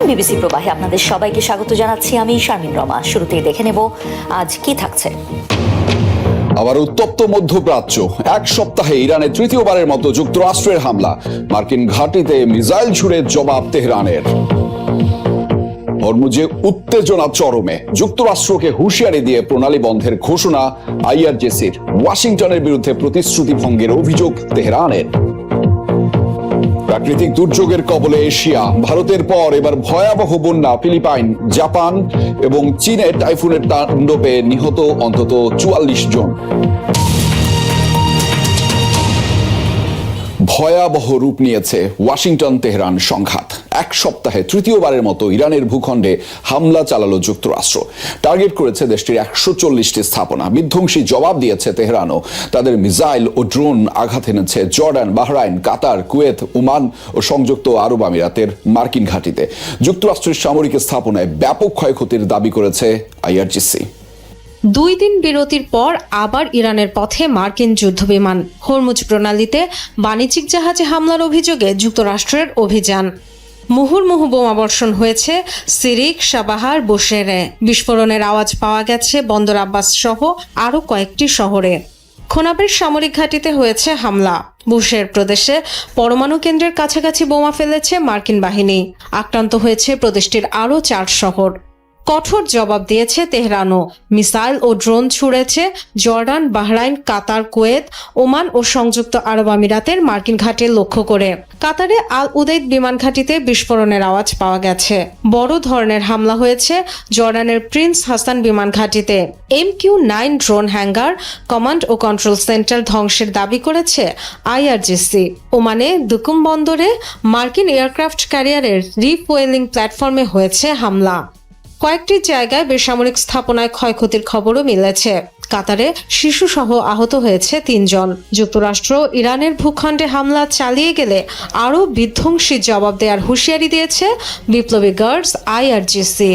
BBC প্রবাহে আপনাদের সবাইকে স্বাগত জানাচ্ছি। আমি শারমিন রমা। শুরুতেই দেখে নেব আজ কি থাকছে। আবার উত্তপ্ত মধ্যপ্রাচ্য, এক সপ্তাহে ইরানে তৃতীয়বারের মতো যুক্তরাষ্ট্রের হামলা, মার্কিন ঘাঁটিতে মিসাইল ছুড়ে জবাব তেহরানের। হরমুজে উত্তেজনা চরমে, যুক্তরাষ্ট্রকে হুঁশিয়ারি দিয়ে প্রণালী বন্ধের ঘোষণা আইআরজিসির। ওয়াশিংটনের বিরুদ্ধে প্রতিশ্রুতি ভঙ্গের অভিযোগ তেহরানের। প্রাকৃতিক দুর্যোগের কবলে এশিয়া, ভারতের পর এবার ভয়াবহ বন্যা ফিলিপাইন, জাপান এবং চীনে টাইফুনের তাণ্ডবে নিহত অন্তত 44 জন। ভয়াবহ রূপ নিয়েছে ওয়াশিংটন তেহরান সংঘাত। এক সপ্তাহে তৃতীয়বারের মতো ইরানের ভূখণ্ডে হামলা চালালো যুক্তরাষ্ট্র। টার্গেট করেছে দেশটির 140টি স্থাপনা। বিধ্বংসী জবাব দিয়েছে তেহরানও। তাদের মিসাইল ও ড্রোন আঘাত এনেছে জর্ডান, বাহরাইন, কাতার, কুয়েত, ওমান ও সংযুক্ত আরব আমিরাতের মার্কিন ঘাঁটিতে। যুক্তরাষ্ট্রের সামরিক স্থাপনায় ব্যাপক ক্ষয়ক্ষতির দাবি করেছে আইআরজিসি। 2 দিন বিরতির পর আবার ইরানের পথে মার্কিন যুদ্ধবিমান। হরমুজ প্রণালীতে বাণিজ্যিক জাহাজে হামলার অভিযোগে যুক্তরাষ্ট্রের অভিযান। মুহুর্মুহু বোমাবর্ষণ হয়েছে সিরিক, সাবাহার, বুশেরে। বিস্ফোরণের আওয়াজ পাওয়া গেছে বন্দর আব্বাস সহ আরও কয়েকটি শহরে। খোনাবের সামরিক ঘাঁটিতে হয়েছে হামলা। বুশের প্রদেশে পরমাণু কেন্দ্রের কাছাকাছি বোমা ফেলেছে মার্কিন বাহিনী। আক্রান্ত হয়েছে প্রদেশটির আরও 4 শহর। কঠোর জবাব দিয়েছে তেহরানও। মিসাইল ও ড্রোন ছুড়েছে জর্ডান, বাহরাইন, কাতার, কুয়েত, ওমান ও সংযুক্ত আরব আমিরাতের মার্কিন ঘাঁটি লক্ষ্য করে। কাতারে আল উদেইদ বিমান ঘাঁটিতে বিস্ফোরণের আওয়াজ পাওয়া গেছে। বড় ধরনের হামলা হয়েছে জর্ডানের প্রিন্স হাসান বিমান ঘাঁটিতে। MQ-9 ড্রোন হ্যাঙ্গার, কমান্ড ও কন্ট্রোল সেন্টার ধ্বংসের দাবি করেছে আইআরজিসি। ওমানে দুকুম বন্দরে মার্কিন এয়ারক্রাফট ক্যারিয়ারের রিফুয়েলিং প্ল্যাটফর্মে হয়েছে হামলা। কয়েকটি জায়গায় বেসামরিক স্থাপনায় ক্ষয়ক্ষতির খবরও মিলেছে। কাতারে শিশুসহ আহত হয়েছে 3 জন। যুক্তরাষ্ট্র ইরানের ভূখণ্ডে হামলা চালিয়ে গেলে আরও বিধ্বংসী জবাব দেওয়ার হুঁশিয়ারি দিয়েছে বিপ্লবী গার্ডস আইআরজিসি।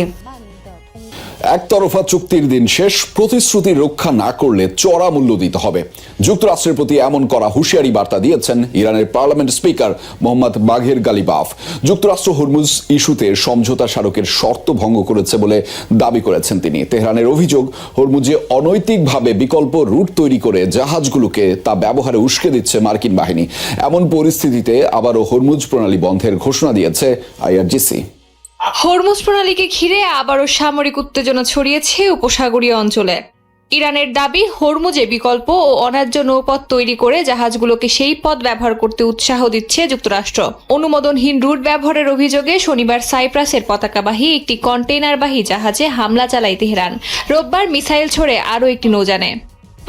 একতরফা চুক্তির দিন শেষ, প্রতিশ্রুতি রক্ষা না করলে চড়া মূল্য দিতে হবে। যুক্তরাষ্ট্রের প্রতি এমন করা হুঁশিয়ারি বার্তা দিয়েছেন ইরানের পার্লামেন্ট স্পিকার মোহাম্মদ বাঘের গালিবাফ। যুক্তরাষ্ট্র হরমুজ ইস্যুতে সমঝোতা স্মারকের শর্ত ভঙ্গ করেছে বলে দাবি করেছেন তিনি। তেহরানের অভিযোগ, হরমুজে অনৈতিকভাবে বিকল্প রুট তৈরি করে জাহাজগুলোকে তা ব্যবহারে উস্কে দিচ্ছে মার্কিন বাহিনী। এমন পরিস্থিতিতে আবারও হরমুজ প্রণালী বন্ধের ঘোষণা দিয়েছে আইআরজিসি। হরমুজ প্রণালীকে ঘিরে আবারও সামরিক উত্তেজনা ছড়িয়েছে উপসাগরীয় অঞ্চলে। ইরানের দাবি, হরমুজে বিকল্প ও অন্যায্য নৌপথ তৈরি করে জাহাজগুলোকে সেই পথ ব্যবহার করতে উৎসাহ দিচ্ছে যুক্তরাষ্ট্র। অনুমোদনহীন রুট ব্যবহারের অভিযোগে শনিবার সাইপ্রাসের পতাকাবাহী একটি কন্টেইনারবাহী জাহাজে হামলা চালায় তেহরান। রোববার মিসাইল ছোড়ে আরও একটি নৌযানে।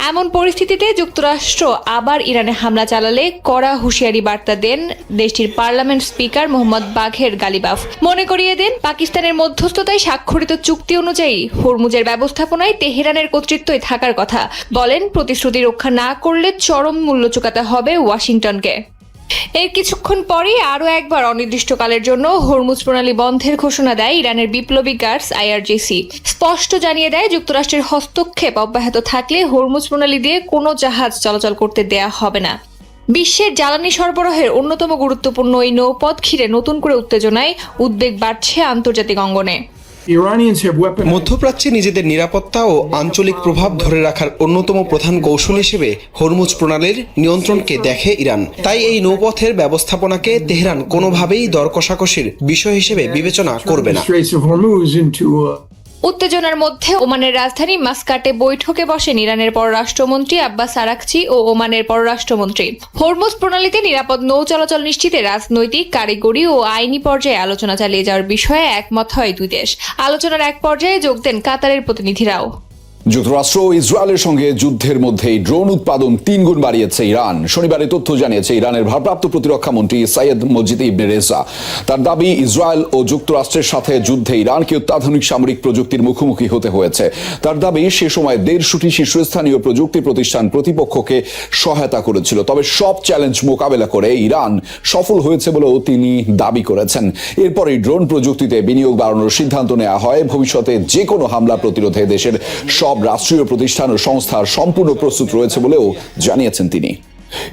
এমন পরিস্থিতিতে যুক্তরাষ্ট্র আবার ইরানে হামলা চালালে কড়া হুঁশিয়ারি বার্তা দেন দেশটির পার্লামেন্ট স্পিকার মোহাম্মদ বাঘের গালিবাফ। মনে করিয়ে দেন, পাকিস্তানের মধ্যস্থতায় স্বাক্ষরিত চুক্তি অনুযায়ী হরমুজের ব্যবস্থাপনায় তেহরানের কর্তৃত্বই থাকার কথা। বলেন, প্রতিশ্রুতি রক্ষা না করলে চরম মূল্য চুকাতে হবে ওয়াশিংটনকে। এর কিছুক্ষণ পরেই আরও একবার অনির্দিষ্টকালের জন্য হরমুজ প্রণালী বন্ধের ঘোষণা দেয় ইরানের বিপ্লবী গার্ডস আইআরজিসি। স্পষ্ট জানিয়ে দেয়, যুক্তরাষ্ট্রের হস্তক্ষেপ অব্যাহত থাকলে হরমুজ প্রণালী দিয়ে কোনো জাহাজ চলাচল করতে দেয়া হবে না। বিশ্বের জ্বালানি সরবরাহের অন্যতম গুরুত্বপূর্ণ এই নৌপথ ঘিরে নতুন করে উত্তেজনায় উদ্বেগ বাড়ছে আন্তর্জাতিক অঙ্গনে। মধ্যপ্রাচ্যে নিজেদের নিরাপত্তা ও আঞ্চলিক প্রভাব ধরে রাখার অন্যতম প্রধান কৌশল হিসেবে হরমুজ প্রণালীর নিয়ন্ত্রণকে দেখে ইরান। তাই এই নৌপথের ব্যবস্থাপনাকে তেহরান কোনোভাবেই দর কষাকষির বিষয় হিসেবে বিবেচনা করবে না। উত্তেজনার মধ্যে ওমানের রাজধানী মাস্কাটে বৈঠকে বসেন ইরানের পররাষ্ট্রমন্ত্রী আব্বাস আরাকচি ও ওমানের পররাষ্ট্রমন্ত্রী। হরমুজ প্রণালীতে নিরাপদ নৌ চলাচল নিশ্চিতে রাজনৈতিক, কারিগরি ও আইনি পর্যায়ে আলোচনা চালিয়ে যাওয়ার বিষয়ে একমত হয় দুই দেশ। আলোচনার এক পর্যায়ে যোগ দেন কাতারের প্রতিনিধিরাও। যুক্তরাষ্ট্র ও ইসরায়েলের সঙ্গে যুদ্ধের মধ্যেই ড্রোন উৎপাদন 3 গুণ বাড়িয়েছে ইরান। শনিবার এই তথ্য জানিয়েছে ইরানের ভারপ্রাপ্ত প্রতিরক্ষা মন্ত্রী সাইয়েদ মজিদ ইবনে রেজা। তার দাবি, ইসরায়েল ও যুক্তরাষ্ট্রের সাথে যুদ্ধে ইরানকে অত্যাধুনিক সামরিক প্রযুক্তির মুখোমুখি হতে হয়েছে। তার দাবি, সে সময় 150টি শীর্ষস্থানীয় প্রযুক্তি প্রতিষ্ঠান প্রতিপক্ষকে সহায়তা করেছিল। তবে সব চ্যালেঞ্জ মোকাবেলা করে ইরান সফল হয়েছে বলেও তিনি দাবি করেছেন। এরপরই ড্রোন প্রযুক্তিতে বিনিয়োগ বাড়ানোর সিদ্ধান্ত নেওয়া হয়। ভবিষ্যতে যে কোনো হামলা প্রতিরোধে দেশের সব রাষ্ট্রীয় প্রতিষ্ঠান ও সংস্থার সম্পূর্ণ প্রস্তুত রয়েছে বলেও জানিয়েছেন তিনি।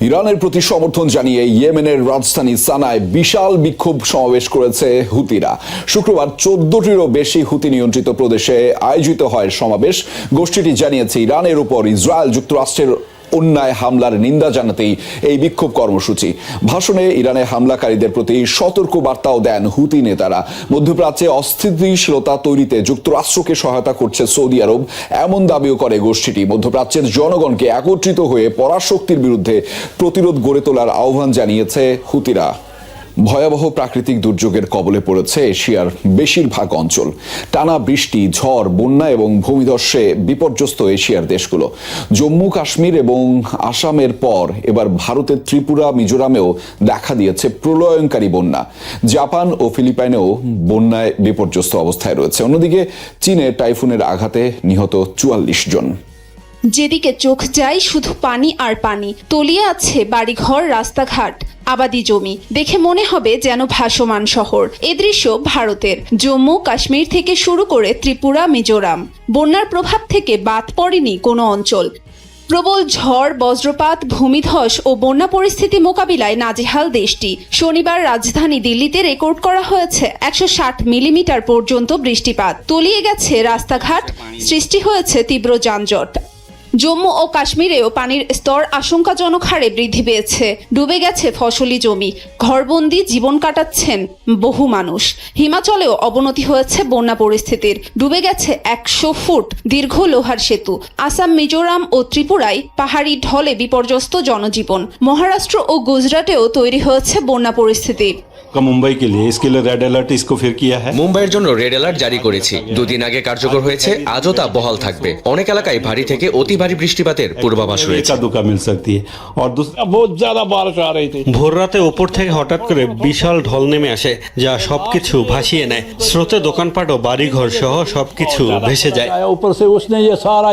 ইরানের প্রতি সমর্থন জানিয়ে ইয়েমেনের রাজধানী সানায় বিশাল বিক্ষোভ সমাবেশ করেছে হুতিরা। শুক্রবার 14টিরও বেশি হুতি নিয়ন্ত্রিত প্রদেশে আয়োজিত হয় সমাবেশ। গোষ্ঠীটি জানিয়েছে ইরানের উপর ইসরায়েল যুক্তরাষ্ট্রের অন্যায় হামলার নিন্দা জানাতেই এই বিক্ষোভ কর্মসূচি। ভাষণে ইরানে হামলাকারীদের প্রতি সতর্ক বার্তাও দেন হুতি নেতারা। মধ্যপ্রাচ্যে অস্থিতিশীলতা তৈরিতে যুক্তরাষ্ট্রকে সহায়তা করছে সৌদি আরব, এমন দাবিও করে গোষ্ঠীটি। মধ্যপ্রাচ্যের জনগণকে একত্রিত হয়ে পরাশক্তির বিরুদ্ধে প্রতিরোধ গড়ে তোলার আহ্বান জানিয়েছে হুতিরা। ভয়াবহ প্রাকৃতিক দুর্যোগের কবলে পড়েছে এশিয়ার বেশিরভাগ অঞ্চল। টানা বৃষ্টি, ঝড়, বন্যা এবং ভূমিধসে বিপর্যস্ত এশিয়ার দেশগুলো। জম্মু কাশ্মীর এবং আসামের পর এবার ভারতের ত্রিপুরা, মিজোরামেও দেখা দিয়েছে প্রলয়ঙ্কারী বন্যা। জাপান ও ফিলিপাইনেও বন্যায় বিপর্যস্ত অবস্থায় রয়েছে। অন্যদিকে চীনে টাইফুনের আঘাতে নিহত 44 জন। যেদিকে চোখ যায় শুধু পানি আর পানি, তলিয়ে আছে বাড়িঘর, রাস্তাঘাট, আবাদি জমি। দেখে মনে হবে যেন ভাসমান শহর। এ দৃশ্য ভারতের জম্মু কাশ্মীর থেকে শুরু করে ত্রিপুরা, মিজোরাম। বন্যার প্রভাব থেকে বাদ পড়েনি কোনো অঞ্চল। প্রবল ঝড়, বজ্রপাত, ভূমিধস ও বন্যা পরিস্থিতি মোকাবিলায় নাজেহাল দেশটি। শনিবার রাজধানী দিল্লিতে রেকর্ড করা হয়েছে 160 মিলিমিটার পর্যন্ত বৃষ্টিপাত। তলিয়ে গেছে রাস্তাঘাট, সৃষ্টি হয়েছে তীব্র যানজট। জম্মু ও কাশ্মীরেও পানির স্তর আশঙ্কাজনক হারে বৃদ্ধি পেয়েছে। ডুবে গেছে ফসলি জমি, ঘরবন্দি জীবন কাটাচ্ছেন বহু মানুষ। হিমাচলেও অবনতি হয়েছে বন্যা পরিস্থিতির। ডুবে গেছে 100 ফুট দীর্ঘ লোহার সেতু। আসাম, মিজোরাম ও ত্রিপুরায় পাহাড়ি ঢলে বিপর্যস্ত জনজীবন। মহারাষ্ট্র ও গুজরাটেও তৈরি হয়েছে বন্যা পরিস্থিতি। মুম্বাই के लिए इसके लिए रेड अलर्ट इसको फिर किया है। মুম্বাইয়ের জন্য রেড অ্যালার্ট জারি করেছি। দুদিন আগে কার্যকর হয়েছে, আজও তা বহাল থাকবে। অনেক এলাকায় ভারী থেকে অতি ভারী বৃষ্টিপাতের পূর্বাভাস রয়েছে। एका दुका मिल सकती है और बहुत ज्यादा बारिश आ रही थी। ভোর রাতে ওপর থেকে হঠাৎ করে বিশাল ঢল নেমে আসে, যা সবকিছু ভাসিয়ে নেয়। স্রোতে দোকানপাট ও বাড়িঘর সহ সবকিছু ভেসে যায়। ऊपर से उसने ये सारा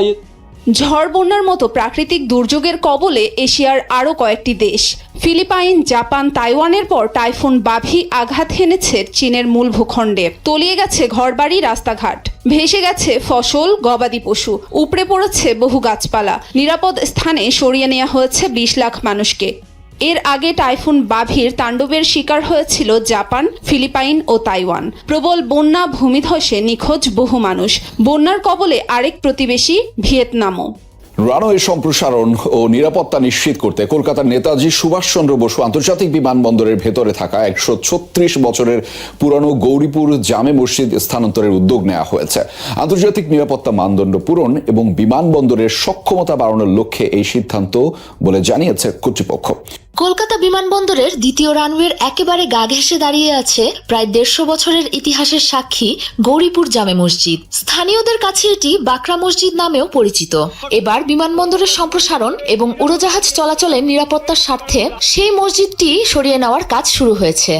ঝড় বন্যার মতো প্রাকৃতিক দুর্যোগের কবলে এশিয়ার আরও কয়েকটি দেশ। ফিলিপাইন, জাপান, তাইওয়ানের পর টাইফুন বাভি আঘাত হেনেছে চীনের মূল ভূখণ্ডে। তলিয়ে গেছে ঘরবাড়ি, রাস্তাঘাট। ভেসে গেছে ফসল, গবাদি পশু। উপড়ে পড়েছে বহু গাছপালা। নিরাপদ স্থানে সরিয়ে নেওয়া হয়েছে 20 লাখ মানুষকে। এর আগে টাইফুন বাভির তাণ্ডবের শিকার হয়েছিল জাপান, ফিলিপাইন ও তাইওয়ান। প্রবল বন্যা, ভূমিধসে নিখোঁজ বহু মানুষ। বন্যার কবলে আরেক প্রতিবেশী ভিয়েতনামও। রানওয়ে সম্প্রসারণ ও নিরাপত্তা নিশ্চিত করতে কলকাতার নেতাজি সুভাষচন্দ্র বসু আন্তর্জাতিক বিমানবন্দরের ভেতরে থাকা 136 বছরের পুরানো গৌরীপুর জামে মসজিদ স্থানান্তরের উদ্যোগ নেওয়া হয়েছে। আন্তর্জাতিক নিরাপত্তা মানদণ্ড পূরণ এবং বিমানবন্দরের সক্ষমতা বাড়ানোর লক্ষ্যে এই সিদ্ধান্ত বলে জানিয়েছে কর্তৃপক্ষ। কলকাতা বিমানবন্দরের দ্বিতীয় রানওয়ের একেবারে গা ঘেঁষে দাঁড়িয়ে আছে প্রায় 150 বছরের ইতিহাসের সাক্ষী গৌরীপুর জামে মসজিদ। স্থানীয়দের কাছে এটি বাকরা মসজিদ নামেও পরিচিত। এবার বিমানবন্দরের সম্প্রসারণ এবং উড়োজাহাজ চলাচলের নিরাপত্তার স্বার্থে সেই মসজিদটি সরিয়ে নেওয়ার কাজ শুরু হয়েছে।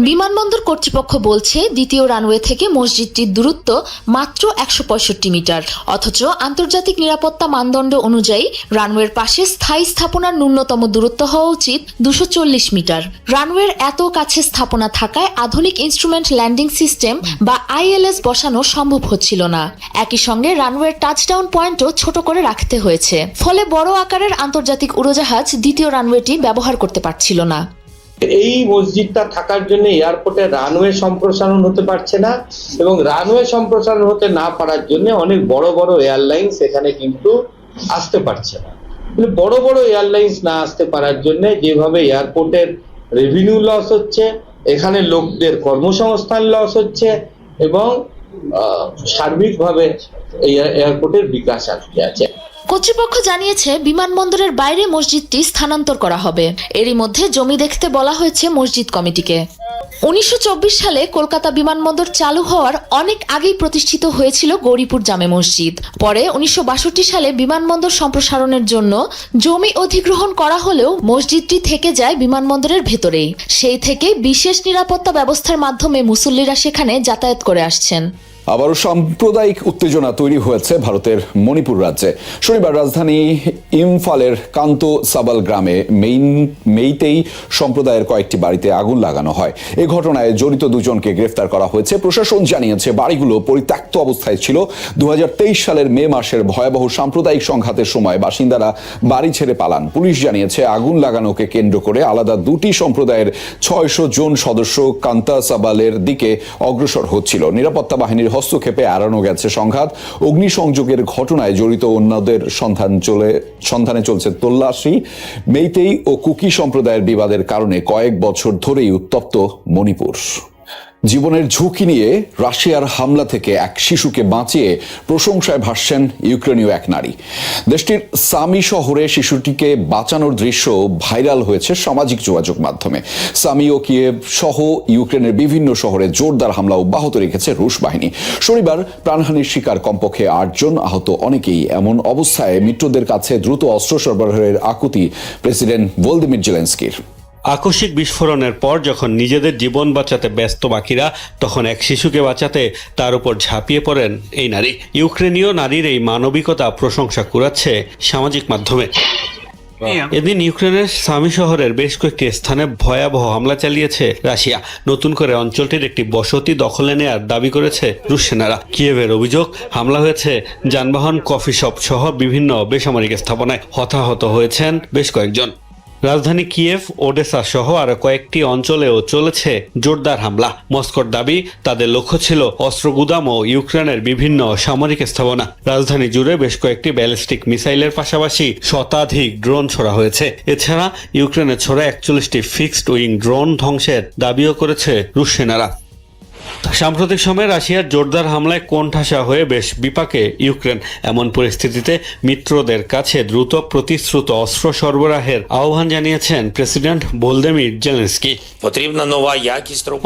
বিমানবন্দর কর্তৃপক্ষ বলছে দ্বিতীয় রানওয়ে থেকে মসজিদটির দূরত্ব মাত্র 165 মিটার, অথচ আন্তর্জাতিক নিরাপত্তা মানদণ্ড অনুযায়ী রানওয়ের পাশে স্থায়ী স্থাপনার ন্যূনতম দূরত্ব হওয়া উচিত 240 মিটার। রানওয়ের এত কাছে স্থাপনা থাকায় আধুনিক ইনস্ট্রুমেন্ট ল্যান্ডিং সিস্টেম বা ILS বসানো সম্ভব হচ্ছিল না। একই সঙ্গে রানওয়ের টাচডাউন পয়েন্টও ছোট করে রাখতে হয়েছে। ফলে বড় আকারের আন্তর্জাতিক উড়োজাহাজ দ্বিতীয় রানওয়েটি ব্যবহার করতে পারছিল না। এই মসজিদটা থাকার জন্য এয়ারপোর্টে রানওয়ে সম্প্রসারণ হতে পারছে না, এবং রানওয়ে সম্প্রসারণ হতে না পারার জন্য অনেক বড় বড় এয়ারলাইন্স এখানে কিন্তু আসতে পারছে না। বড় বড় এয়ারলাইন্স না আসতে পারার জন্য যেভাবে এয়ারপোর্টের রেভিনিউ লস হচ্ছে, এখানে লোকদের কর্মসংস্থান লস হচ্ছে এবং সার্বিকভাবে এয়ারপোর্টের বিকাশ আটকে আছে। কর্তৃপক্ষ জানিয়েছে বিমানবন্দরের বাইরে মসজিদটি স্থানান্তর করা হবে। এরই মধ্যে জমি দেখতে বলা হয়েছে মসজিদ কমিটিকে। 1924 সালে কলকাতা বিমানবন্দর চালু হওয়ার অনেক আগেই প্রতিষ্ঠিত হয়েছিল গৌরীপুর জামে মসজিদ। পরে 1962 সালে বিমানবন্দর সম্প্রসারণের জন্য জমি অধিগ্রহণ করা হলেও মসজিদটি থেকে যায় বিমানবন্দরের ভেতরেই। সেই থেকে বিশেষ নিরাপত্তা ব্যবস্থার মাধ্যমে মুসল্লিরা সেখানে যাতায়াত করে আসছেন। আবারও সাম্প্রদায়িক উত্তেজনা তৈরি হয়েছে ভারতের মণিপুর রাজ্যে। শনিবার রাজধানী ইম্ফলের কান্ত সাবাল গ্রামে মেইতেই সম্প্রদায়ের কয়েকটি বাড়িতে আগুন লাগানো হয়। এই ঘটনায় জড়িত দুজনকে গ্রেফতার করা হয়েছে। প্রশাসন জানিয়েছে বাড়িগুলো পরিত্যক্ত অবস্থায় ছিল। 2023 সালের মে মাসের ভয়াবহ সাম্প্রদায়িক সংঘাতের সময় বাসিন্দারা বাড়ি ছেড়ে পালান। পুলিশ জানিয়েছে আগুন লাগানোকে কেন্দ্র করে আলাদা দুটি সম্প্রদায়ের 600 জন সদস্য কান্তা সাবালের দিকে অগ্রসর হচ্ছিল। নিরাপত্তা বাহিনীর হস্তক্ষেপে এড়ানো গেছে সংঘাত। অগ্নিসংযোগের ঘটনায় জড়িত অন্যদের সন্ধানে চলছে তল্লাশি। মেইতেই ও কুকি সম্প্রদায়ের বিবাদের কারণে কয়েক বছর ধরেই উত্তপ্ত মণিপুর। জীবনের ঝুঁকি নিয়ে রাশিয়ার হামলা থেকে এক শিশুকে বাঁচিয়ে প্রশংসায় ভাসছেন ইউক্রেনীয় এক নারী। দেশটির সামি শহরে শিশুটিকে বাঁচানোর দৃশ্য ভাইরাল হয়েছে সামাজিক যোগাযোগ মাধ্যমে। সামি ও কিয়েভ সহ ইউক্রেনের বিভিন্ন শহরে জোরদার হামলা অব্যাহত রেখেছে রুশ বাহিনী। শনিবার প্রাণহানির শিকার কমপক্ষে 8 জন, আহত অনেকেই। এমন অবস্থায় মিত্রদের কাছে দ্রুত অস্ত্র সরবরাহের আকুতি প্রেসিডেন্ট ভলোদিমির জেলেনস্কির। আকস্মিক বিস্ফোরণের পর যখন নিজেদের জীবন বাঁচাতে ব্যস্ত বাকিরা, তখন এক শিশুকে বাঁচাতে তার উপর ঝাঁপিয়ে পড়েন এই নারী। ইউক্রেনীয় নারীর এই মানবিকতা প্রশংসা কুড়াচ্ছে সামাজিক মাধ্যমে। এদিন ইউক্রেনের সামি শহরের বেশ কয়েকটি স্থানে ভয়াবহ হামলা চালিয়েছে রাশিয়া। নতুন করে অঞ্চলটির একটি বসতি দখলে নেয়ার দাবি করেছে রুশ সেনারা। কিয়েভের অভিযোগ, হামলা হয়েছে যানবাহন, কফি শপ সহ বিভিন্ন বেসামরিক স্থাপনায়। হতাহত হয়েছেন বেশ কয়েকজন। রাজধানী কিয়েভ, ওডেসা সহ আরো কয়েকটি অঞ্চলেও চলেছে জোরদার হামলা। মস্কোর দাবি তাদের লক্ষ্য ছিল অস্ত্র গুদাম ও ইউক্রেনের বিভিন্ন সামরিক স্থাপনা। রাজধানী জুড়ে বেশ কয়েকটি ব্যালিস্টিক মিসাইলের পাশাপাশি শতাধিক ড্রোন ছোড়া হয়েছে। এছাড়া ইউক্রেনের ছোড়া 41টি ফিক্সড উইং ড্রোন ধ্বংসের দাবিও করেছে রুশ সেনারা। সাম্প্রতিক সময়ে রাশিয়ার জোরদার হামলায় কোণঠাসা হয়ে বেশ বিপাকে ইউক্রেন। এমন পরিস্থিতিতে মিত্রদের কাছে দ্রুত প্রতিশ্রুত অস্ত্র সরবরাহের আহ্বান জানিয়েছেন প্রেসিডেন্ট ভলোদিমির জেলেনস্কি।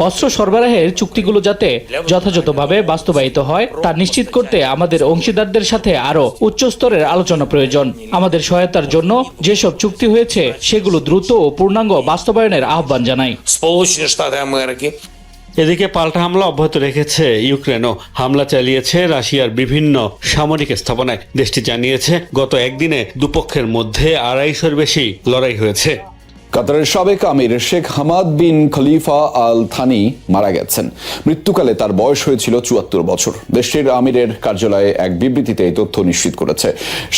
অস্ত্র সরবরাহের চুক্তিগুলো যাতে যথাযথভাবে বাস্তবায়িত হয় তা নিশ্চিত করতে আমাদের অংশীদারদের সাথে আরো উচ্চ স্তরের আলোচনা প্রয়োজন। আমাদের সহায়তার জন্য যেসব চুক্তি হয়েছে সেগুলো দ্রুত ও পূর্ণাঙ্গ বাস্তবায়নের আহ্বান জানাই। এদিকে পাল্টা হামলা অব্যাহত রেখেছে ইউক্রেনও। হামলা চালিয়েছে রাশিয়ার বিভিন্ন সামরিক স্থাপনায়। দেশটি জানিয়েছে গত একদিনে দুপক্ষের মধ্যে 250-এর বেশি লড়াই হয়েছে। কাতারের সাবেক আমির শেখ হামাদ বিন খলিফা আল থানি মারা গেছেন। মৃত্যুকালে তার বয়স হয়েছিল 74 বছর। দেশটির আমিরের কার্যালয়ে এক বিবৃতিতে এই তথ্য নিশ্চিত করেছে।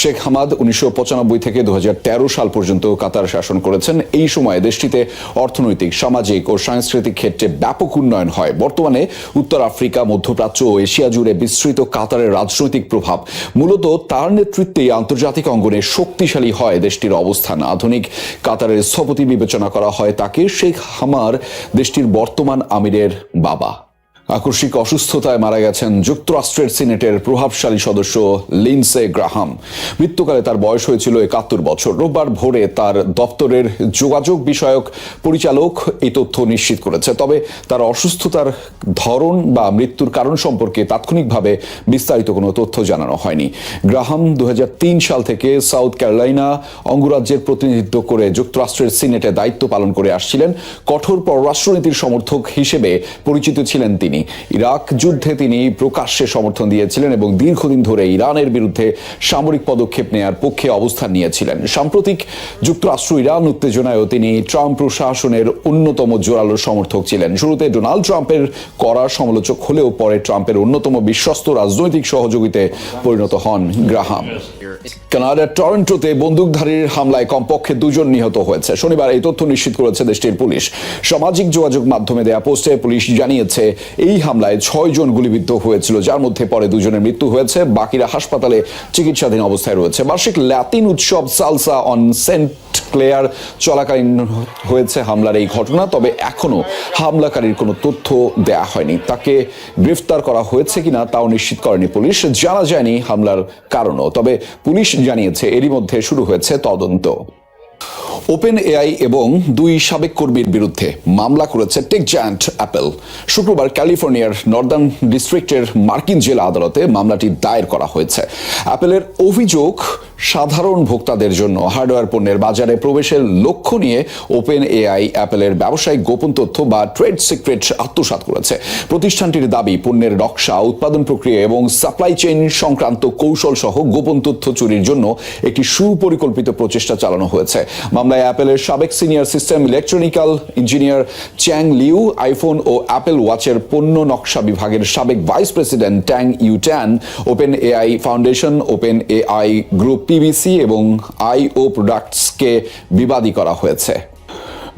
শেখ হামাদ 1995 থেকে 2013 সাল পর্যন্ত কাতার শাসন করেছেন। এই সময়ে দেশটিতে অর্থনৈতিক, সামাজিক ও সাংস্কৃতিক ক্ষেত্রে ব্যাপক উন্নয়ন হয়। বর্তমানে উত্তর আফ্রিকা, মধ্যপ্রাচ্য ও এশিয়া জুড়ে বিস্তৃত কাতারের রাজনৈতিক প্রভাব। মূলত তার নেতৃত্বেই আন্তর্জাতিক অঙ্গনে শক্তিশালী হয় দেশটির অবস্থান। আধুনিক কাতারের স্থপতি বিবেচনা করা হয় তাকে। শেখ হামার দেশটির বর্তমান আমিরের বাবা। আকস্মিক অসুস্থতায় মারা গেছেন যুক্তরাষ্ট্রের সিনেটের প্রভাবশালী সদস্য লিন্ডসে গ্রাহাম। মৃত্যুকালে তার বয়স হয়েছিল 71 বছর। রোববার ভোরে তার দপ্তরের যোগাযোগ বিষয়ক পরিচালক এই তথ্য নিশ্চিত করেছে। তবে তার অসুস্থতার ধরন বা মৃত্যুর কারণ সম্পর্কে তাৎক্ষণিকভাবে বিস্তারিত কোনো তথ্য জানানো হয়নি। গ্রাহাম 2003 সাল থেকে সাউথ ক্যারোলাইনা অঙ্গরাজ্যের প্রতিনিধিত্ব করে যুক্তরাষ্ট্রের সিনেটে দায়িত্ব পালন করে আসছিলেন। কঠোর পররাষ্ট্রনীতির সমর্থক হিসেবে পরিচিত ছিলেন তিনি। ইরাক যুদ্ধে তিনি প্রকাশ্যে সমর্থন দিয়েছিলেন এবং দীর্ঘদিন ধরে ইরানের বিরুদ্ধে সামরিক পদক্ষেপ নেয়ার পক্ষে অবস্থান নিয়েছিলেন। সাম্প্রতিক যুক্তরাষ্ট্র ইরান উত্তেজনায়ও তিনি ট্রাম্প প্রশাসনের অন্যতম জোরালো সমর্থক ছিলেন। শুরুতে ডোনাল্ড ট্রাম্পের কড়া সমালোচক হলেও পরে ট্রাম্পের অন্যতম বিশ্বস্ত রাজনৈতিক সহযোগীতে পরিণত হন গ্রাহাম। কানাডার টরন্টোতে বন্দুকধারীর হামলায় কমপক্ষে 2 জন নিহত হয়েছে। শনিবার এই তথ্য নিশ্চিত করেছে দেশটির পুলিশ। সামাজিক যোগাযোগ মাধ্যমে দেয়া পোস্টে পুলিশ জানিয়েছে এই হামলায় 6 জন গুলিবিদ্ধ হয়েছিল, যার মধ্যে পরে 2 জনের মৃত্যু হয়েছে। বাকিরা হাসপাতালে চিকিৎসাধীন অবস্থায় রয়েছে। বার্ষিক ল্যাতিন উৎসব সালসা অন সেন্ট ক্লেয়ার চলাকালীন হয়েছে হামলার এই ঘটনা। তবে এখনো হামলাকারীর কোনো তথ্য দেয়া হয়নি। তাকে গ্রেফতার করা হয়েছে কিনা তাও নিশ্চিত করেনি পুলিশ। জানা যায়নি হামলার কারণও। তবে পুলিশ জানিয়েছে এরই মধ্যে শুরু হয়েছে তদন্ত। ওপেন এআই এবং দুই সাবেক কর্মীর বিরুদ্ধে মামলা করেছে টেক জায়ান্ট অ্যাপল। শুক্রবার ক্যালিফোর্নিয়ার নর্দার্ন ডিস্ট্রিক্টের মার্কিন জেলা আদালতে মামলাটি দায়ের করা হয়েছে। অ্যাপলের অভিযোগ, সাধারণ ভোক্তাদের জন্য হার্ডওয়্যার পণ্যের বাজারে প্রবেশের লক্ষ্য নিয়ে ওপেন এআই অ্যাপলের ব্যবসায়িক গোপন তথ্য বা ট্রেড সিক্রেট আত্মসাৎ করেছে। প্রতিষ্ঠানটির দাবি, পণ্যের নকশা, উৎপাদন প্রক্রিয়া এবং সাপ্লাই চেইন সংক্রান্ত কৌশল সহ গোপন তথ্য চুরির জন্য একটি সুপরিকল্পিত প্রচেষ্টা চালানো হয়েছে। মামলায় অ্যাপলের সাবেক senior system electronical engineer Chang Liu, iPhone ও অ্যাপল ওয়াচের পণ্য নকশা বিভাগের সাবেক vice president Tang Yutan, open AI foundation, open AI group PBC এবং আইও প্রোডাক্টসকে বিবাদী করা হয়েছে।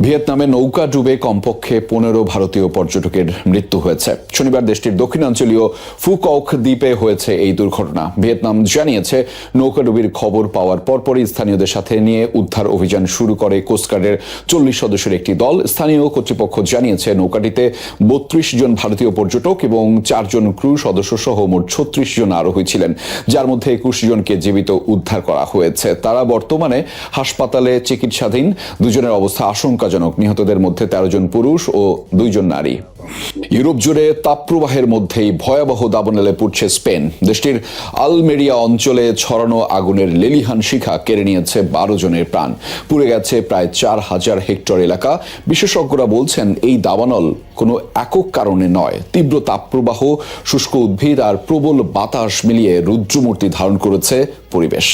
ভিয়েতনামে নৌকা ডুবে কমপক্ষে 15 ভারতীয় পর্যটকের মৃত্যু হয়েছে। শনিবার দেশটির দক্ষিণাঞ্চলীয় ফুকক দ্বীপে হয়েছে এই দুর্ঘটনা। ভিয়েতনাম জানিয়েছে, নৌকাডুবির খবর পাওয়ার পরপরই স্থানীয়দের সাথে নিয়ে উদ্ধার অভিযান শুরু করে কোস্টগার্ডের 40 সদস্যের একটি দল। স্থানীয় কর্তৃপক্ষ জানিয়েছে, নৌকাটিতে 32 জন ভারতীয় পর্যটক এবং 4 জন ক্রু সদস্য সহ মোট 36 জন আরোহী ছিলেন, যার মধ্যে 21 জনকে জীবিত উদ্ধার করা হয়েছে। তারা বর্তমানে হাসপাতালে চিকিৎসাধীন। দুজনের অবস্থা আশঙ্কাজনক। নিহতদের মধ্যে 13 জন পুরুষ ও 2 জন নারী। ইউরোপ জুড়ে তাপপ্রবাহের মধ্যেই ভয়াবহ দাবানলে পুড়ছে স্পেন। দেশটির আলমেরিয়া অঞ্চলে ছড়ানো আগুনের লেলিহান শিখা কেড়ে নিয়েছে 12 জনের প্রাণ। পুড়ে গেছে প্রায় 4000 হেক্টর এলাকা। বিশেষজ্ঞরা বলছেন, এই দাবানল কোনো একক কারণে নয়। তীব্র তাপপ্রবাহ, শুষ্ক উদ্ভিদ আর প্রবল বাতাস মিলিয়ে রুদ্রমূর্তি ধারণ করেছে পরিবেশ।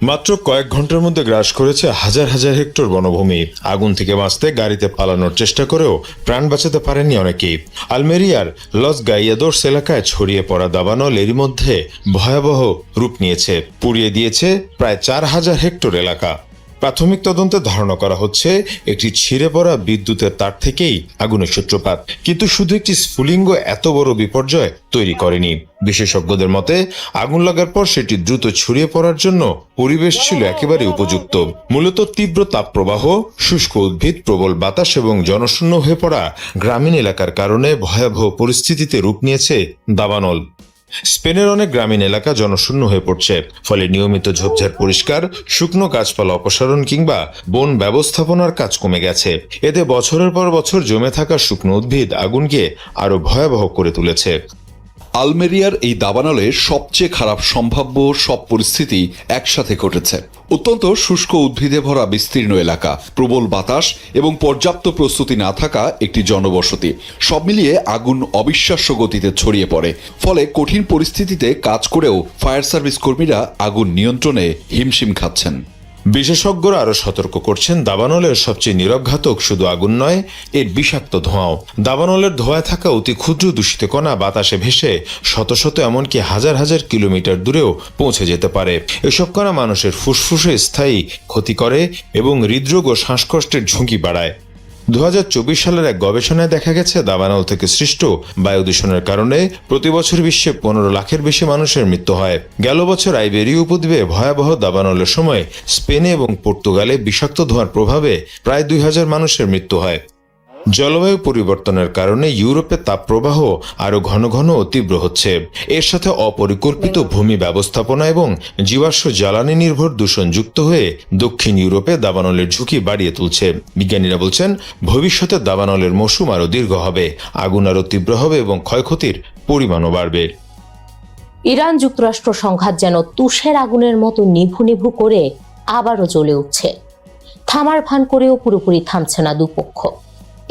মাত্র কয়েক ঘন্টার মধ্যে গ্রাস করেছে হাজার হাজার হেক্টর বনভূমি। আগুন থেকে বাঁচতে গাড়িতে পালানোর চেষ্টা করেও প্রাণ বাঁচাতে পারেননি অনেকেই। আলমেরিয়ার লস গাইয়াদোর্স এলাকায় ছড়িয়ে পড়া দাবানল এরই মধ্যে ভয়াবহ রূপ নিয়েছে, পুড়িয়ে দিয়েছে প্রায় 4000 হেক্টর এলাকা। প্রাথমিক তদন্তে ধারণা করা হচ্ছে, একটি ছিঁড়ে পড়া বিদ্যুতের তার থেকেই আগুনের সূত্রপাত। কিন্তু শুধু একটি স্ফুলিঙ্গ এত বড় বিপর্যয় তৈরি করেনি। বিশেষজ্ঞদের মতে, আগুন লাগার পর সেটি দ্রুত ছড়িয়ে পড়ার জন্য পরিবেশ ছিল একেবারে উপযুক্ত। মূলত তীব্র তাপপ্রবাহ, শুষ্ক উদ্ভিদ, প্রবল বাতাস এবং জনশূন্য হয়ে পড়া গ্রামীণ এলাকার কারণে ভয়াবহ পরিস্থিতিতে রূপ নিয়েছে দাবানল। স্পেনের অনেক গ্রামীণ এলাকা জনশূন্য হয়ে পড়ছে, ফলে নিয়মিত ঝোপঝাড় পরিষ্কার, শুকনো গাছপালা অপসারণ কিংবা বন ব্যবস্থাপনার কাজ কমে গেছে। এতে বছরের পর বছর জমে থাকা শুকনো উদ্ভিদ আগুনকে আরো ভয়াবহ করে তুলেছে। আলমেরিয়ার এই দাবানলে সবচেয়ে খারাপ সম্ভাব্য সব পরিস্থিতি একসাথে ঘটেছে। অত্যন্ত শুষ্ক উদ্ভিদে ভরা বিস্তীর্ণ এলাকা, প্রবল বাতাস এবং পর্যাপ্ত প্রস্তুতি না থাকা একটি জনবসতি, সব মিলিয়ে আগুন অবিশ্বাস্য গতিতে ছড়িয়ে পড়ে। ফলে কঠিন পরিস্থিতিতে কাজ করেও ফায়ার সার্ভিস কর্মীরা আগুন নিয়ন্ত্রণে হিমশিম খাচ্ছেন। বিশেষজ্ঞরা আরো সতর্ক করছেন, দাবানলের সবচেয়ে নীরব ঘাতক শুধু আগুন নয়, এর বিষাক্ত ধোঁয়াও। দাবানলের ধোঁয়ায় থাকা অতি ক্ষুদ্র দূষিত কণা বাতাসে ভেসে শত শত এমনকি হাজার হাজার কিলোমিটার দূরেও পৌঁছে যেতে পারে। এসব কণা মানুষের ফুসফুসে স্থায়ী ক্ষতি করে এবং হৃদরোগ ও শ্বাসকষ্টের ঝুঁকি বাড়ায়। 2024 সালের এক গবেষণায় দেখা গেছে, দাবানল থেকে সৃষ্ট বায়ু দূষণের কারণে প্রতি বছর বিশ্বে 15 লাখের বেশি মানুষের মৃত্যু হয়। গেল বছর আইবেরীয় উপদ্বীপে ভয়াবহ দাবানলের সময় স্পেনে এবং পর্তুগালে বিষাক্ত ধোঁয়ার প্রভাবে প্রায় 2000 মানুষের মৃত্যু হয়। জলবায়ু পরিবর্তনের কারণে ইউরোপে তাপপ্রবাহ আরো ঘন ঘন ও তীব্র হচ্ছে। এর সাথে অপরিকল্পিত ভূমি ব্যবস্থাপনা এবং জীবাশ্ম জ্বালানি নির্ভর দূষণ যুক্ত হয়ে দক্ষিণ ইউরোপে দাবানলের ঝুঁকি বাড়িয়ে তুলছে। বিজ্ঞানীরা বলছেন, ভবিষ্যতে দাবানলের মৌসুম আরো দীর্ঘ হবে, আগুন আরো তীব্র হবে এবং ক্ষয়ক্ষতির পরিমাণও বাড়বে। ইরান যুক্তরাষ্ট্র সংঘাত যেন তুষের আগুনের মতো নিভু নিভু করে আবারও জ্বলে উঠছে। থামার ভান করেও পুরোপুরি থামছে না দুপক্ষ।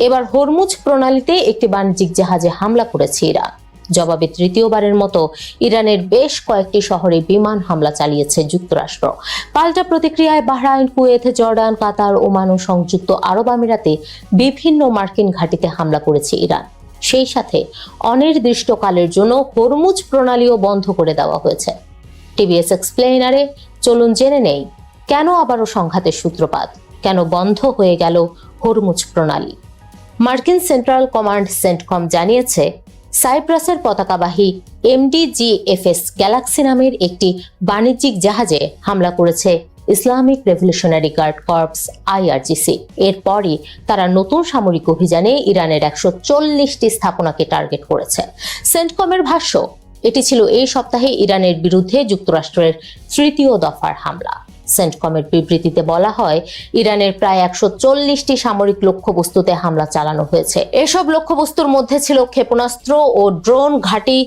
এবার হরমুজ প্রণালীতে একটি বাণিজ্যিক জাহাজে হামলা করেছে ইরান। জবাবে তৃতীয়বারের মতো ইরানের বেশ কয়েকটি শহরে বিমান হামলা চালিয়েছে যুক্তরাষ্ট্র। পাল্টা প্রতিক্রিয়ায় বাহরাইন, কুয়েত, জর্ডান, কাতার, ওমান ও সংযুক্ত আরব আমিরাতে বিভিন্ন মার্কিন ঘাঁটিতে হামলা করেছে ইরান। সেই সাথে অনির্দিষ্টকালের জন্য হরমুজ প্রণালীও বন্ধ করে দেওয়া হয়েছে। টিভিএস এক্সপ্লেইনারে চলুন জেনে নেই, কেন আবারও সংঘাতের সূত্রপাত, কেন বন্ধ হয়ে গেল হরমুজ প্রণালী। মার্কিন সেন্ট্রাল কমান্ড সেন্টকম জানিয়েছে, সাইপ্রাসের পতাকাবাহী MDGFS গ্যালাক্সি নামের একটি বাণিজ্যিক জাহাজে হামলা করেছে Islamic revolutionary guard corps IRGC। এরপরই তারা নতুন সামরিক অভিযানে ইরানের 140টি স্থাপনাকে টার্গেট করেছে। সেন্টকমের ভাষ্য, এটি ছিল এই সপ্তাহে ইরানের বিরুদ্ধে যুক্তরাষ্ট্রের তৃতীয় দফার হামলা। সেন্টকমের বিবৃতিতে বলা হয়, ইরানের প্রায় 140টি সামরিক লক্ষ্যবস্তুতে হামলা চালানো হয়েছে। এসব লক্ষ্যবস্তুর মধ্যে ছিল ক্ষেপণাস্ত্র ও ড্রোন ঘাঁটি,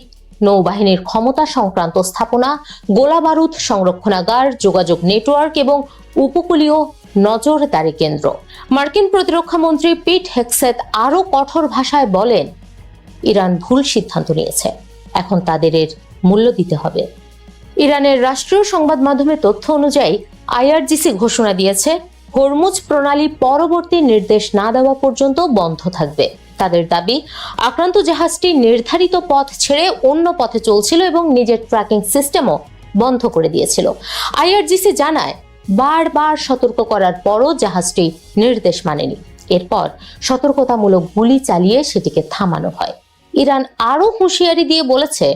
নৌবাহিনীর ক্ষমতা সংক্রান্ত স্থাপনা, গোলাবারুদ সংরক্ষণাগার, যোগাযোগ নেটওয়ার্ক এবং উপকূলীয় নজরদারি কেন্দ্র। মার্কিন প্রতিরক্ষা মন্ত্রী পিট হেগসেথ আরও কঠোর ভাষায় বলেন, ইরান ভুল সিদ্ধান্ত নিয়েছে, এখন তাদের এর মূল্য দিতে হবে। ইরানের রাষ্ট্রীয় সংবাদ মাধ্যমের তথ্য অনুযায়ী আইআরজিসি ঘোষণা দিয়েছে, হরমুজ প্রণালী পরবর্তী নির্দেশ না দেওয়া পর্যন্ত বন্ধ থাকবে। তাদের দাবি, আক্রান্ত জাহাজটি নির্ধারিত পথ ছেড়ে অন্য পথে চলছিল এবং নিজের ট্র্যাকিং সিস্টেমও বন্ধ করে দিয়েছিল। আইআরজিসি জানায়, বারবার সতর্ক করার পরও জাহাজটি নির্দেশ মানেনি। এরপর সতর্কতামূলক গুলি চালিয়ে সেটিকে থামানো হয়। ইরান আরও হুঁশিয়ারি দিয়ে বলেছে,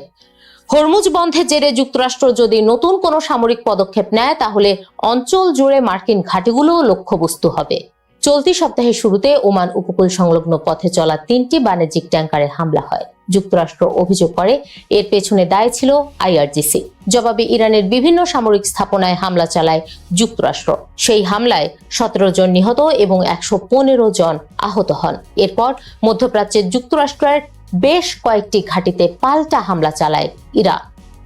হরমুজ বন্ধের জেরে যুক্তরাষ্ট্র যদি নতুন কোনো সামরিক পদক্ষেপ নেয় তাহলে অঞ্চল জুড়ে মার্কিন ঘাঁটিগুলোও লক্ষ্যবস্তু হবে। চলতি সপ্তাহের শুরুতে ওমান উপকূল সংলগ্ন পথে চলা 3টি বাণিজ্যিক ট্যাঙ্কারে হামলা হয়। যুক্তরাষ্ট্র অভিযোগ করে এর পেছনে দায় ছিল আইআরজিসি। জবাবে ইরানের বিভিন্ন সামরিক স্থাপনায় হামলা চালায় যুক্তরাষ্ট্র। সেই হামলায় 17 জন নিহত এবং 115 জন আহত হন। এরপর মধ্যপ্রাচ্যের যুক্তরাষ্ট্রের বেশ কয়েকটি ঘাঁটিতে পাল্টা হামলা চালায় ইরান।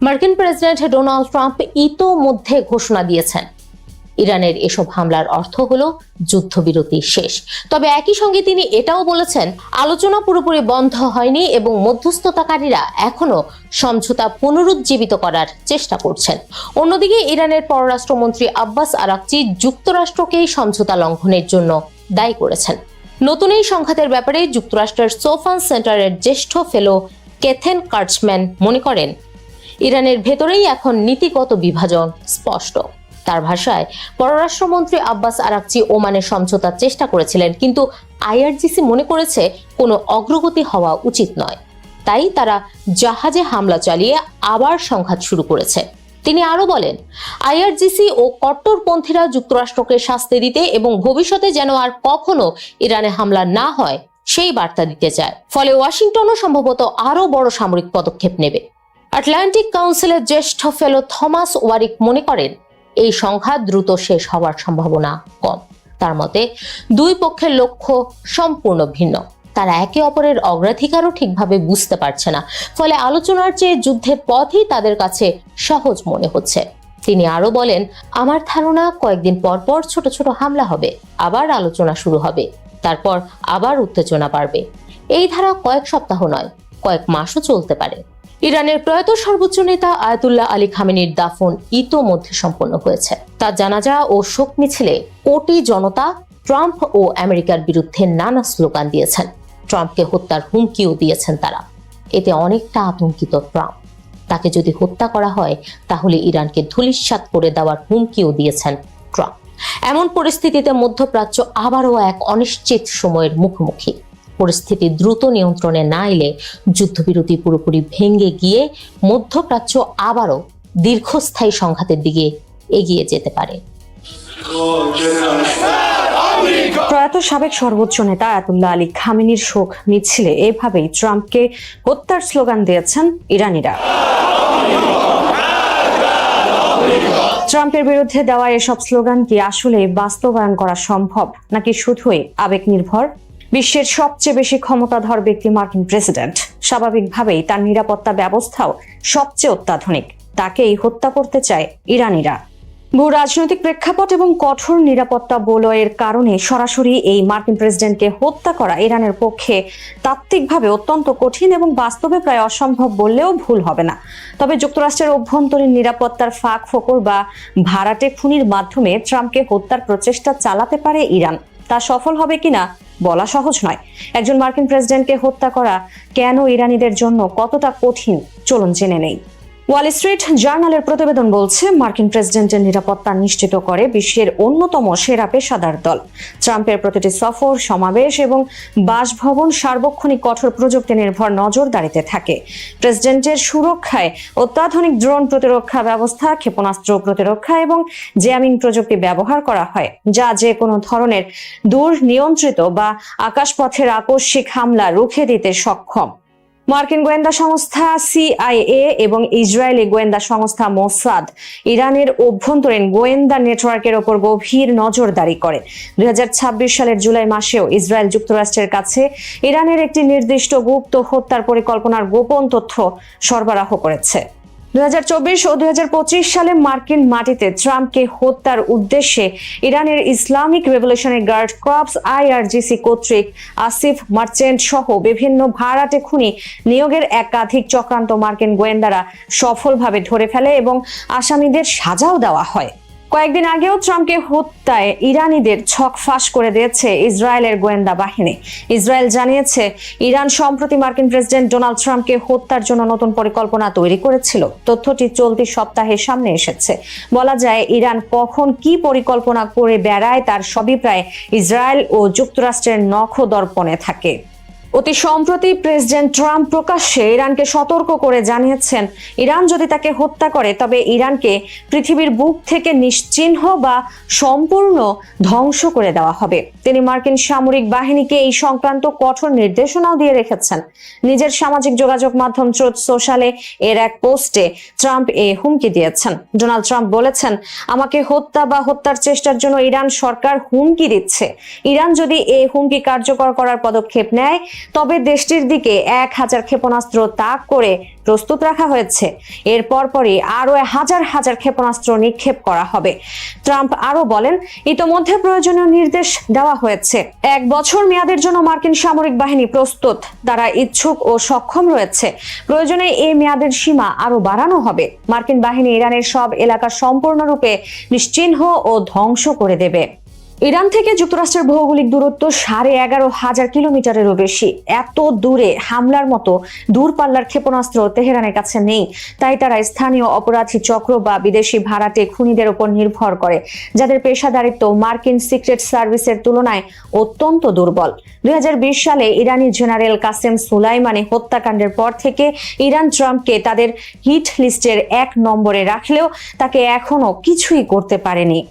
মার্কিন প্রেসিডেন্ট ডোনাল্ড ট্রাম্প ইতোমধ্যে ঘোষণা দিয়েছেন, ইরানের এসব হামলার অর্থ হলো যুদ্ধবিরতি শেষ। তবে একই সঙ্গে তিনি এটাও বলেছেন, আলোচনা পুরোপুরি বন্ধ হয়নি এবং মধ্যস্থতাকারীরা এখনো সমঝোতা পুনরুজ্জীবিত করার চেষ্টা করছেন। অন্যদিকে ইরানের পররাষ্ট্রমন্ত্রী আব্বাস আরাকচি যুক্তরাষ্ট্রকেই সমঝোতা লঙ্ঘনের জন্য দায়ী করেছেন। নতুন এই সংঘাতের ব্যাপারে যুক্তরাষ্ট্রের সোফান সেন্টারের জ্যেষ্ঠ ফেলো কেথেন কার্চম্যান মনে করেন, ইরানের ভেতরেই এখন নীতিগত বিভাজন স্পষ্ট। তার ভাষায়, পররাষ্ট্রমন্ত্রী আব্বাস আরাকচি ওমানের সমঝোতার চেষ্টা করেছিলেন, কিন্তু আইআরজিসি মনে করেছে কোনো অগ্রগতি হওয়া উচিত নয়। তাই তারা জাহাজে হামলা চালিয়ে আবার সংঘাত শুরু করেছে। তিনি আরো বলেন, আইআরজিসি ও কট্টরপন্থীরা যুক্তরাষ্ট্রকে শাস্তি দিতে এবং ভবিষ্যতে যেন আর কখনো ইরানে হামলা না হয় সেই বার্তা দিতে চায়। ফলে ওয়াশিংটনও সম্ভবত আরো বড় সামরিক পদক্ষেপ নেবে। আটলান্টিক কাউন্সিলের জ্যেষ্ঠ ফেলো থমাস ওয়ারিক মনে করেন, এই সংঘাত দ্রুত শেষ হওয়ার সম্ভাবনা কম। তার মতে, দুই পক্ষের লক্ষ্য সম্পূর্ণ ভিন্ন। তারা একে অপরের অগ্রাধিকারও ঠিকভাবে বুঝতে পারছে না। ফলে আলোচনার চেয়ে যুদ্ধের পথই তাদের কাছে সহজ মনে হচ্ছে। তিনি আরো বলেন, আমার ধারণা কয়েকদিন পর পর ছোট ছোট হামলা হবে, আবার আলোচনা শুরু হবে, তারপর আবার উত্তেজনা বাড়বে। এই ধারা কয়েক সপ্তাহ নয়, কয়েক মাসও চলতে পারে। ইরানের প্রয়াত সর্বোচ্চ নেতা আয়াতুল্লাহ আলী খামেনির দাফন ইতোমধ্যে সম্পন্ন হয়েছে। তার জানাজা ও শোক মিছিলে কোটি জনতা ট্রাম্প ও আমেরিকার বিরুদ্ধে নানা স্লোগান দিয়েছেন। ট্রাম্পকে হত্যার হুমকিও দিয়েছেন তারা। এতে অনেকটা আতঙ্কিত ট্রাম্প। তাকে যদি হত্যা করা হয় তাহলে ইরানকে ধূলিসাৎ করে দেওয়ার হুমকিও দিয়েছেন ট্রাম্প। এমন পরিস্থিতিতে মধ্যপ্রাচ্য আবারও এক অনিশ্চিত সময়ের মুখোমুখি। পরিস্থিতি দ্রুত নিয়ন্ত্রণে না এলে যুদ্ধবিরতি পুরোপুরি ভেঙে গিয়ে মধ্যপ্রাচ্য আবারও দীর্ঘস্থায়ী সংঘাতের দিকে এগিয়ে যেতে পারে। প্রয়াত সাবেক সর্বোচ্চ নেতা আয়াতুল্লাহ আলী খামেনির শোক মিছিলে এভাবেই ট্রাম্পকে হত্যার স্লোগান দিয়েছেন ইরানিরা। ট্রাম্পের বিরুদ্ধে দেওয়া এসব স্লোগান কি আসলে বাস্তবায়ন করা সম্ভব, নাকি শুধুই আবেগ নির্ভর? বিশ্বের সবচেয়ে বেশি ক্ষমতাধর ব্যক্তি মার্কিন প্রেসিডেন্ট। স্বাভাবিকভাবেই তার নিরাপত্তা ব্যবস্থাও সবচেয়ে অত্যাধুনিক। তাকেই হত্যা করতে চায় ইরানিরা। ভূ রাজনৈতিক প্রেক্ষাপট এবং কঠোর নিরাপত্তা বলয়ের কারণে সরাসরি এই মার্কিন প্রেসিডেন্টকে হত্যা করা ইরানের পক্ষে তাত্ত্বিকভাবে অত্যন্ত কঠিন এবং বাস্তবে প্রায় অসম্ভব বললেও ভুল হবে না। তবে যুক্তরাষ্ট্রের অভ্যন্তরীণ নিরাপত্তার ফাঁক ফোকর বা ভাড়াটে খুনির মাধ্যমে ট্রাম্পকে হত্যার প্রচেষ্টা চালাতে পারে ইরান। তা সফল হবে কিনা বলা সহজ নয়। একজন মার্কিন প্রেসিডেন্টকে হত্যা করা কেন ইরানিদের জন্য কতটা কঠিন, চলুন জেনে নেই। ওয়াল স্ট্রিট জার্নালের প্রতিবেদন বলছে, মার্কিন প্রেসিডেন্টের নিরাপত্তা নিশ্চিত করে বিশ্বের অন্যতম সেরা পেশাদার দল। ট্রাম্পের প্রতিটি সফর, সমাবেশ এবং বাসভবন সার্বক্ষণিক কঠোর প্রযুক্তি নির্ভর নজরদারিতে থাকে। প্রেসিডেন্টের সুরক্ষায় অত্যাধুনিক ড্রোন প্রতিরক্ষা ব্যবস্থা, ক্ষেপণাস্ত্র প্রতিরক্ষা এবং জ্যামিং প্রযুক্তি ব্যবহার করা হয়, যা যে কোনো ধরনের দূর নিয়ন্ত্রিত বা আকাশপথের আকস্মিক হামলা রুখে দিতে সক্ষম। মার্কিন গোয়েন্দা সংস্থা CIA এবং ইসরায়েলি গোয়েন্দা সংস্থা মোসাদ ইরানের অভ্যন্তরীণ গোয়েন্দা নেটওয়ার্কের ওপর গভীর নজরদারি করে। 2026 সালের জুলাই মাসেও ইসরায়েল যুক্তরাষ্ট্রের কাছে ইরানের একটি নির্দিষ্ট গুপ্ত হত্যার পরিকল্পনার গোপন তথ্য সরবরাহ করেছে। 2024 ও 2025 সালে মার্কিন মাটিতে ট্রাম্পকে হত্যার উদ্দেশ্যে ইরানের ইসলামিক রেভলিউশনারি গার্ড কর্পস IRGC কর্তৃক আসিফ মার্চেন্ট সহ বিভিন্ন ভাড়াটে খুনি নিয়োগের একাধিক চক্রান্ত মার্কিন গোয়েন্দারা সফলভাবে ধরে ফেলে এবং আসামিদের সাজাও দেওয়া হয়। কয়েকদিন আগেও ট্রাম্পকে হত্যায় ইরানিদের ছক ফাঁস করে দিয়েছে ইসরায়েলের গোয়েন্দা বাহিনী। ইসরায়েল জানিয়েছে ইরান সম্প্রতি মার্কিন প্রেসিডেন্ট ডোনাল্ড ট্রাম্পকে হত্যার জন্য নতুন পরিকল্পনা তৈরি করেছিল। তথ্যটি চলতি সপ্তাহে সামনে এসেছে। বলা যায় ইরান কখন কি পরিকল্পনা করে বেড়ায় তার সবই প্রায় ইসরায়েল ও যুক্তরাষ্ট্রের নখদর্পণে থাকে। অতি সম্প্রতি প্রেসিডেন্ট ট্রাম্প প্রকাশ্যে ইরানকে সতর্ক করে জানিয়েছেন ইরান যদি তাকে হত্যা করে তবে ইরানকে পৃথিবীর বুক থেকে নিশ্চিহ্ন বা সম্পূর্ণ ধ্বংস করে দেওয়া হবে। তিনি মার্কিন সামরিক বাহিনীকে এই সংক্রান্ত কঠোর নির্দেশনাও দিয়ে রেখেছেন। নিজের সামাজিক যোগাযোগ মাধ্যম ট্রুথ সোশ্যালে এর এক পোস্টে ট্রাম্প হুমকি দিয়েছেন। ডোনাল্ড ট্রাম্প বলেছেন, আমাকে হত্যা বা হত্যার চেষ্টার জন্য ইরান সরকার হুমকি দিচ্ছে। ইরান যদি এই হুমকি কার্যকর করার পদক্ষেপ নেয় তবে দেশটির দিকে 1000 ক্ষেপণাস্ত্র তাক করে প্রস্তুত রাখা হয়েছে। এর পরপরই আরো হাজার হাজার ক্ষেপণাস্ত্র নিক্ষেপ করা হবে। ট্রাম্প আরো বলেন, ইতোমধ্যে প্রয়োজনীয় নির্দেশ দেওয়া হয়েছে। 1 বছর মেয়াদের জন্য মার্কিন সামরিক বাহিনী প্রস্তুত, তারা ইচ্ছুক ও সক্ষম রয়েছে। প্রয়োজনে এই মেয়াদের সীমা আরো বাড়ানো হবে। মার্কিন বাহিনী ইরানের সব এলাকা সম্পূর্ণরূপে নিশ্চিহ্ন ও ধ্বংস করে দেবে। ইরান থেকে যুক্তরাষ্ট্রের ভৌগোলিক দূরত্ব 11,500 কিলোমিটারেরও বেশি। এত দূরে হামলার মতো দূরপাল্লার ক্ষেপণাস্ত্র তেহরানের কাছে নেই। তাই তারা স্থানীয় অপরাধী চক্র বা বিদেশি ভাড়াটে খুনিদের উপর নির্ভর করে, যাদের পেশাদারিত্ব মার্কিন সিক্রেট সার্ভিসের তুলনায় অত্যন্ত দুর্বল। 2020 সালে ইরানি জেনারেল কাসেম সুলাইমানি হত্যাকাণ্ডের পর থেকে ইরান ট্রাম্পকে তাদের হিট লিস্টের 1 নম্বরে রাখলেও তাকে এখনো কিছুই করতে পারেনি।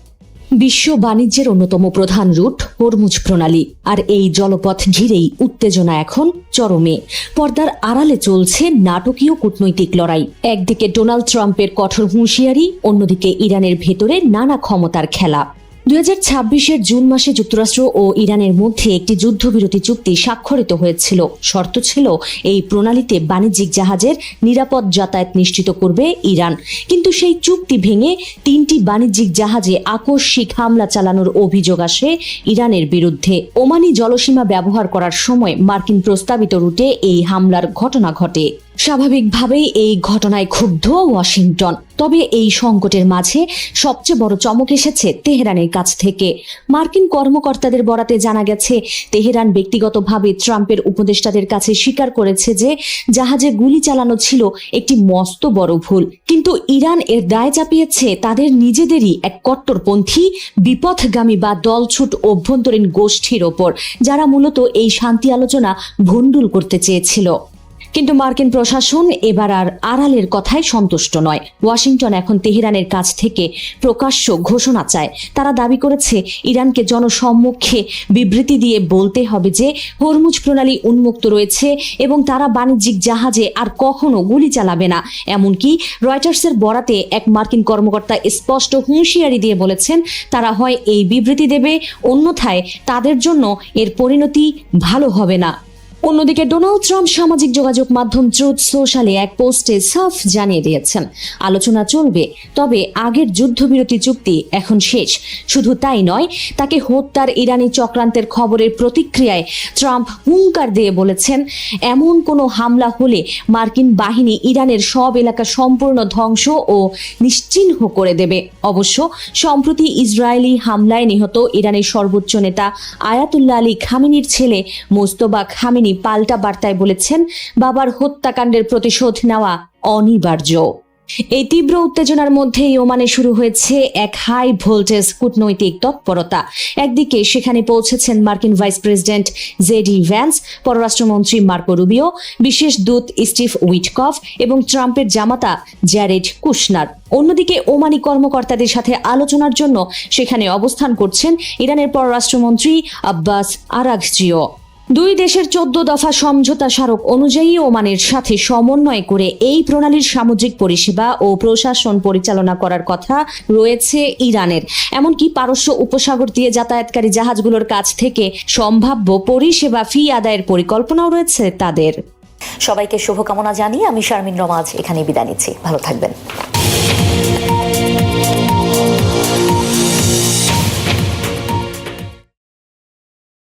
বিশ্ব বাণিজ্যের অন্যতম প্রধান রুট হরমুজ প্রণালী, আর এই জলপথ ঘিরেই উত্তেজনা এখন চরমে। পর্দার আড়ালে চলছে নাটকীয় কূটনৈতিক লড়াই। একদিকে ডোনাল্ড ট্রাম্পের কঠোর হুঁশিয়ারি, অন্যদিকে ইরানের ভেতরে নানা ক্ষমতার খেলা। 2026 জুন মাসে যুক্তরাষ্ট্র ও ইরানের মধ্যে একটি যুদ্ধবিরতি চুক্তি স্বাক্ষরিত হয়েছিল। শর্ত ছিল এই প্রণালীতে বাণিজ্যিক জাহাজের নিরাপদ যাতায়াত নিশ্চিত করবে ইরান। কিন্তু সেই চুক্তি ভেঙে 3টি বাণিজ্যিক জাহাজে আকস্মিক হামলা চালানোর অভিযোগ আসে ইরানের বিরুদ্ধে। ওমানি জলসীমা ব্যবহার করার সময় মার্কিন প্রস্তাবিত রুটে এই হামলার ঘটনা ঘটে। স্বাভাবিকভাবেই এই ঘটনায় ক্ষুব্ধ ওয়াশিংটন। তবে এই সংকটের মাঝে সবচেয়ে বড় চমক এসেছে তেহরানের কাছ থেকে। মার্কিন কর্মকর্তাদের বরাতে জানা গেছে, তেহরান ব্যক্তিগতভাবে ট্রাম্পের উপদেষ্টাদের কাছে স্বীকার করেছে যে জাহাজে গুলি চালানো ছিল একটি মস্ত বড় ভুল। কিন্তু ইরান এর দায় চাপিয়েছে তাদের নিজেদেরই এক কট্টরপন্থী, বিপথগামী বা দলছুট অভ্যন্তরীণ গোষ্ঠীর ওপর, যারা মূলত এই শান্তি আলোচনা ভণ্ডুল করতে চেয়েছিল। কিন্তু মার্কিন প্রশাসন এবার আর আড়ালের কথায় সন্তুষ্ট নয়। ওয়াশিংটন এখন তেহরানের কাছ থেকে প্রকাশ্য ঘোষণা চায়। তারা দাবি করেছে ইরানকে জনসম্মুখে বিবৃতি দিয়ে বলতে হবে যে হরমুজ প্রণালী উন্মুক্ত রয়েছে এবং তারা বাণিজ্যিক জাহাজে আর কখনো গুলি চালাবে না। এমনকি রয়টার্সের বরাতে এক মার্কিন কর্মকর্তা স্পষ্ট হুঁশিয়ারি দিয়ে বলেছেন, তারা হয় এই বিবৃতি দেবে, অন্যথায় তাদের জন্য এর পরিণতি ভালো হবে না। অন্যদিকে ডোনাল্ড ট্রাম্প সামাজিক যোগাযোগ মাধ্যম ট্রুথ সোশ্যালে এক পোস্টে সাফ জানিয়ে দিয়েছেন, আলোচনা চলবে, তবে আগের যুদ্ধবিরতি চুক্তি এখন শেষ। শুধু তাই নয়, তাকে হত্যার ইরানি চক্রান্তের খবরের প্রতিক্রিয়ায় ট্রাম্প হুঙ্কার দিয়ে বলেছেন, এমন কোনো হামলা হলে মার্কিন বাহিনী ইরানের সব এলাকা সম্পূর্ণ ধ্বংস ও নিশ্চিহ্ন করে দেবে। অবশ্য সম্প্রতি ইসরায়েলি হামলায় নিহত ইরানের সর্বোচ্চ নেতা আয়াতুল্লাহ আলী খামেনির ছেলে মোস্তফা খামেনি পাল্টা বার্তায় বলেছেন, বাবার হত্যাকাণ্ডের প্রতিশোধ নেওয়া অনিবার্য। এই তীব্র উত্তেজনার মধ্যেই ওমানে শুরু হয়েছে এক হাই ভোল্টেজ কূটনৈতিক তৎপরতা। একদিকে সেখানে পৌঁছেছেন মার্কিন ভাইস প্রেসিডেন্ট জেডি ভ্যান্স, পররাষ্ট্রমন্ত্রী মার্কো রুবিও, বিশেষ দূত স্টিভ উইটকফ এবং ট্রাম্পের জামাতা জ্যারেড কুশনার। অন্যদিকে ওমানি কর্মকর্তাদের সাথে আলোচনার জন্য সেখানে অবস্থান করছেন ইরানের পররাষ্ট্রমন্ত্রী আব্বাস আরাঘচিও। দুই দেশের 14 দফা সমঝোতা স্মারক অনুযায়ী ওমানের সাথে সমন্বয় করে এই প্রণালীর সামুদ্রিক পরিষেবা ও প্রশাসন পরিচালনা করার কথা রয়েছে ইরানের। এমনকি পারস্য উপসাগর দিয়ে যাতায়াতকারী জাহাজগুলোর কাছ থেকে সম্ভাব্য পরিষেবা ফি আদায়ের পরিকল্পনাও রয়েছে তাদের। সবাইকে শুভকামনা জানিয়ে আমি শারমিন রমাজ এখানে বিদায় নিচ্ছি। ভালো থাকবেন।